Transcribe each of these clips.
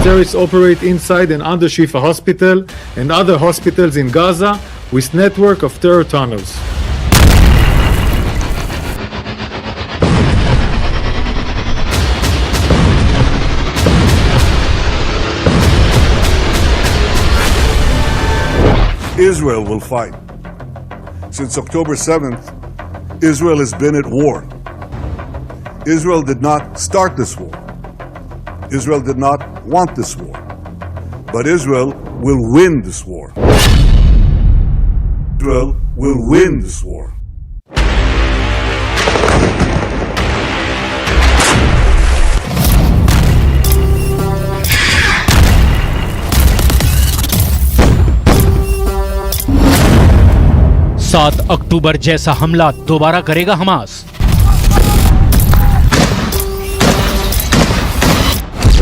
Terrorists operate inside and under Shifa Hospital and other hospitals in Gaza with network of terror tunnels. Israel will fight. Since October 7th, Israel has been at war. Israel did not start this war. Israel did not want this war. But Israel will win this war. Israel will win this war. सात अक्टूबर जैसा हमला दोबारा करेगा Hamas.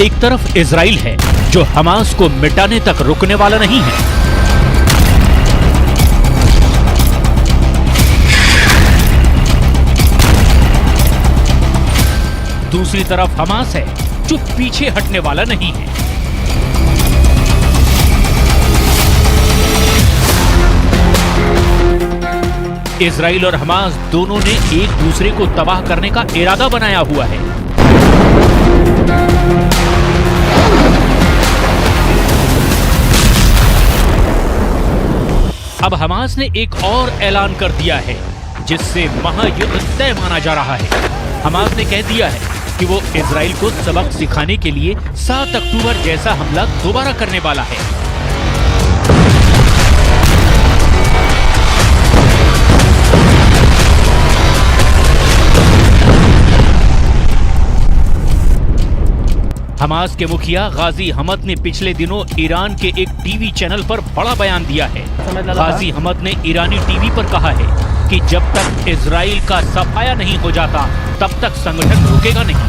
एक तरफ Israel है जो Hamas को मिटाने तक रुकने वाला नहीं है, दूसरी तरफ हमास है जो पीछे हटने वाला नहीं है। इजराइल और हमास दोनों ने एक दूसरे को तबाह करने का इरादा बनाया हुआ है। अब हमास ने एक और ऐलान कर दिया है जिससे महायुद्ध तय माना जा रहा है। हमास ने कह दिया है कि वो इजराइल को सबक सिखाने के लिए 7 अक्टूबर जैसा हमला दोबारा करने वाला है। हमास के मुखिया गाजी हमद ने पिछले दिनों ईरान के एक टीवी चैनल पर बड़ा बयान दिया है। गाजी हमद ने ईरानी टीवी पर कहा है कि जब तक इजराइल का सफाया नहीं हो जाता तब तक संगठन रुकेगा नहीं।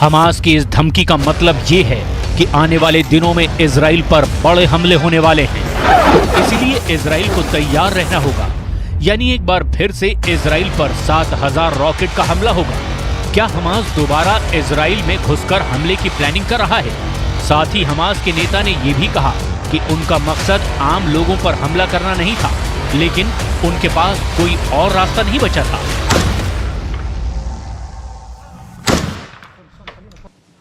हमास की इस धमकी का मतलब ये है कि आने वाले दिनों में इजराइल पर बड़े हमले होने वाले हैं, इसीलिए इजराइल को तैयार रहना होगा। यानी एक बार फिर से इजराइल पर 7000 रॉकेट का हमला होगा। क्या हमास दोबारा इजराइल में घुसकर हमले की प्लानिंग कर रहा है? साथ ही हमास के नेता ने यह भी कहा कि उनका मकसद आम लोगों पर हमला करना नहीं था, लेकिन उनके पास कोई और रास्ता नहीं बचा था।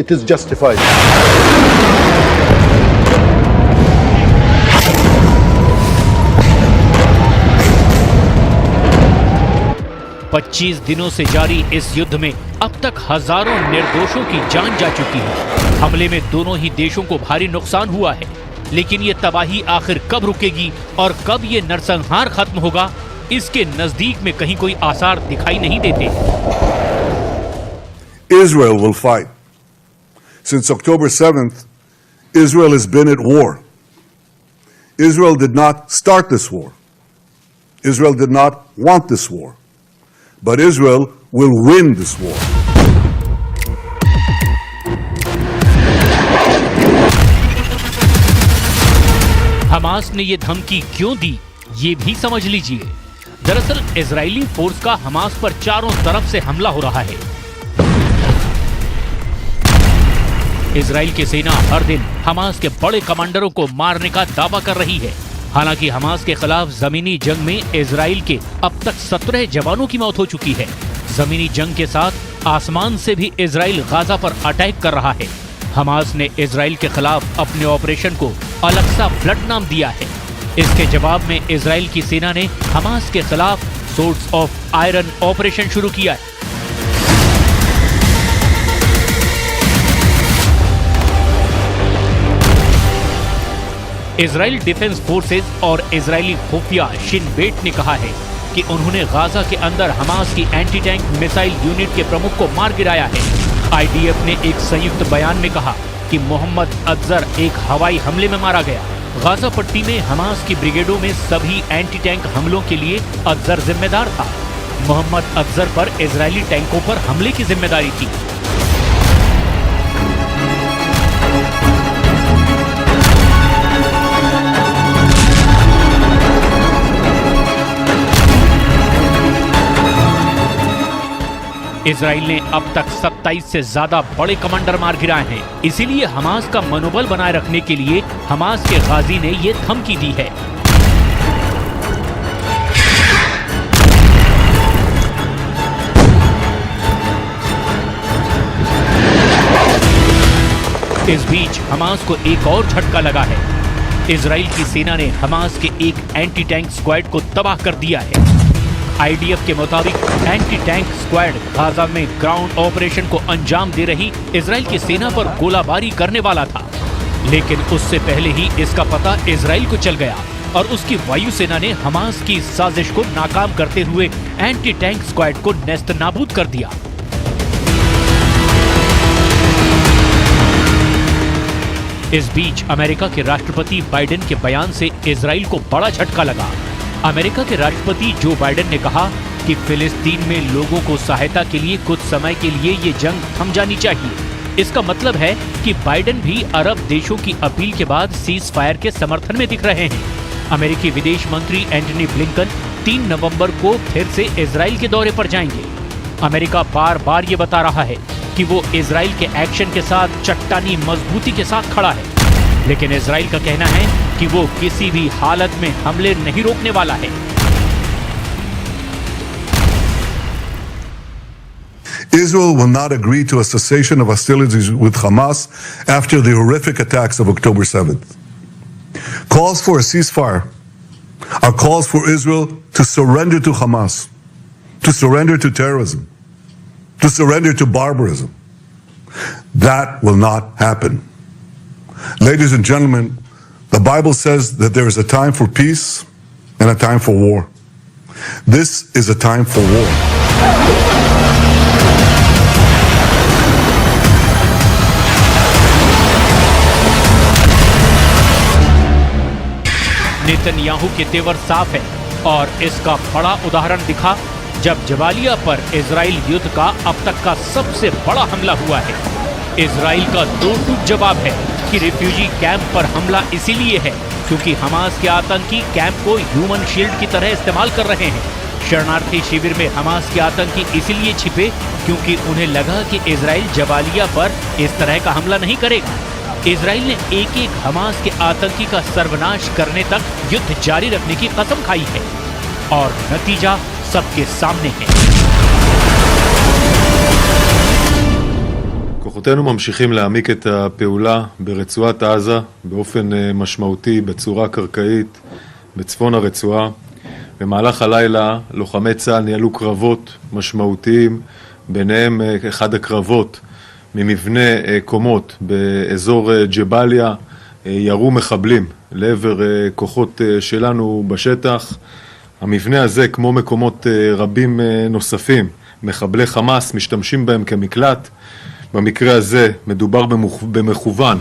It is justified. 25 दिनों से जारी इस युद्ध में अब तक हजारों निर्दोषों की जान जा चुकी है। हमले में दोनों ही देशों को भारी नुकसान हुआ है, लेकिन ये तबाही आखिर कब रुकेगी और कब ये नरसंहार खत्म होगा, इसके नजदीक में कहीं कोई आसार दिखाई नहीं देते। Israel will fight. Since October 7th, Israel has been at war. Israel did not start this war. Israel did not want this war. But Israel will win this war. Hamas ने ये धमकी क्यों दी, ये भी समझ लीजिए। दरअसल इजरायली फोर्स का हमास पर चारों तरफ से हमला हो रहा है। इजराइल की सेना हर दिन हमास के बड़े कमांडरों को मारने का दावा कर रही है। हालांकि हमास के खिलाफ जमीनी जंग में इजराइल के अब तक 17 जवानों की मौत हो चुकी है। जमीनी जंग के साथ आसमान से भी इजराइल गाजा पर अटैक कर रहा है। हमास ने इजराइल के खिलाफ अपने ऑपरेशन को अलक्सा फ्लड नाम दिया है। इसके जवाब में इजराइल की सेना ने हमास के खिलाफ सोर्ड्स ऑफ आयरन ऑपरेशन शुरू किया है। इजराइल डिफेंस फोर्सेज और इजरायली खुफिया शिन बेट ने कहा है कि उन्होंने गाजा के अंदर हमास की एंटी टैंक मिसाइल यूनिट के प्रमुख को मार गिराया है। आईडीएफ ने एक संयुक्त बयान में कहा कि मोहम्मद अफजर एक हवाई हमले में मारा गया। गाजा पट्टी में हमास की ब्रिगेडों में सभी एंटी टैंक हमलों के लिए अफजर जिम्मेदार था। मोहम्मद अफजर पर इजरायली टैंकों पर हमले की जिम्मेदारी थी। इजराइल ने अब तक 27 से ज्यादा बड़े कमांडर मार गिराए हैं। इसीलिए हमास का मनोबल बनाए रखने के लिए हमास के गाजी ने ये धमकी दी है। इस बीच हमास को एक और झटका लगा है। इजराइल की सेना ने हमास के एक एंटी टैंक स्क्वाड को तबाह कर दिया है। आईडीएफ के मुताबिक एंटी टैंक स्क्वाड गाजा में ग्राउंड ऑपरेशन को अंजाम दे रही इजराइल की सेना पर गोलाबारी करने वाला था, लेकिन उससे पहले ही इसका पता इजराइल को चल गया और उसकी वायुसेना ने हमास की साजिश को नाकाम करते हुए एंटी टैंक स्क्वाड को नेस्त नाबूद कर दिया। इस बीच अमेरिका के राष्ट्रपति बाइडेन के बयान से इजराइल को बड़ा झटका लगा। अमेरिका के राष्ट्रपति जो बाइडेन ने कहा कि फिलिस्तीन में लोगों को सहायता के लिए कुछ समय के लिए ये जंग थम जानी चाहिए। इसका मतलब है कि बाइडेन भी अरब देशों की अपील के बाद सीज फायर के समर्थन में दिख रहे हैं। अमेरिकी विदेश मंत्री एंटनी ब्लिंकन 3 नवंबर को फिर से इजराइल के दौरे पर जाएंगे। अमेरिका बार बार ये बता रहा है कि वो इजराइल के एक्शन के साथ चट्टानी मजबूती के साथ खड़ा है, लेकिन इजराइल का कहना है कि वो किसी भी हालत में हमले नहीं रोकने वाला है। Israel will not agree to a cessation of hostilities with Hamas after the horrific attacks of October 7th. Calls for a ceasefire are calls for Israel to surrender to Hamas, to surrender to terrorism, to surrender to barbarism. That will not happen. Ladies and gentlemen, the Bible says that there is a time for peace and a time for war. This is a time for war. Netanyahu के तेवर साफ है और इसका बड़ा उदाहरण दिखा जब जबालिया पर इजराइल युद्ध का अब तक का सबसे बड़ा हमला हुआ है। इजराइल का दो टूक जवाब है कि रिफ्यूजी कैंप पर हमला इसीलिए है क्योंकि हमास के आतंकी कैंप को ह्यूमन शील्ड की तरह इस्तेमाल कर रहे हैं। शरणार्थी शिविर में हमास के आतंकी इसीलिए छिपे क्योंकि उन्हें लगा कि इजराइल जबालिया पर इस तरह का हमला नहीं करेगा। इजराइल ने एक एक हमास के आतंकी का सर्वनाश करने तक युद्ध जारी रखने की कसम खाई है और नतीजा सबके सामने है। כוחותינו ממשיכים להעמיק את הפעולה ברצועת עזה באופן משמעותי בצורה קרקעית בצפון הרצועה. במהלך הלילה לוחמי צה"ל ניהלו קרבות משמעותיים, ביניהם אחד הקרבות ממבנה קומות באזור ג'באליה. ירו מחבלים לעבר כוחות שלנו בשטח. המבנה הזה, כמו מקומות רבים נוספים, מחבלי חמאס משתמשים בהם כמקלט. במקרה הזה מדובר במכוון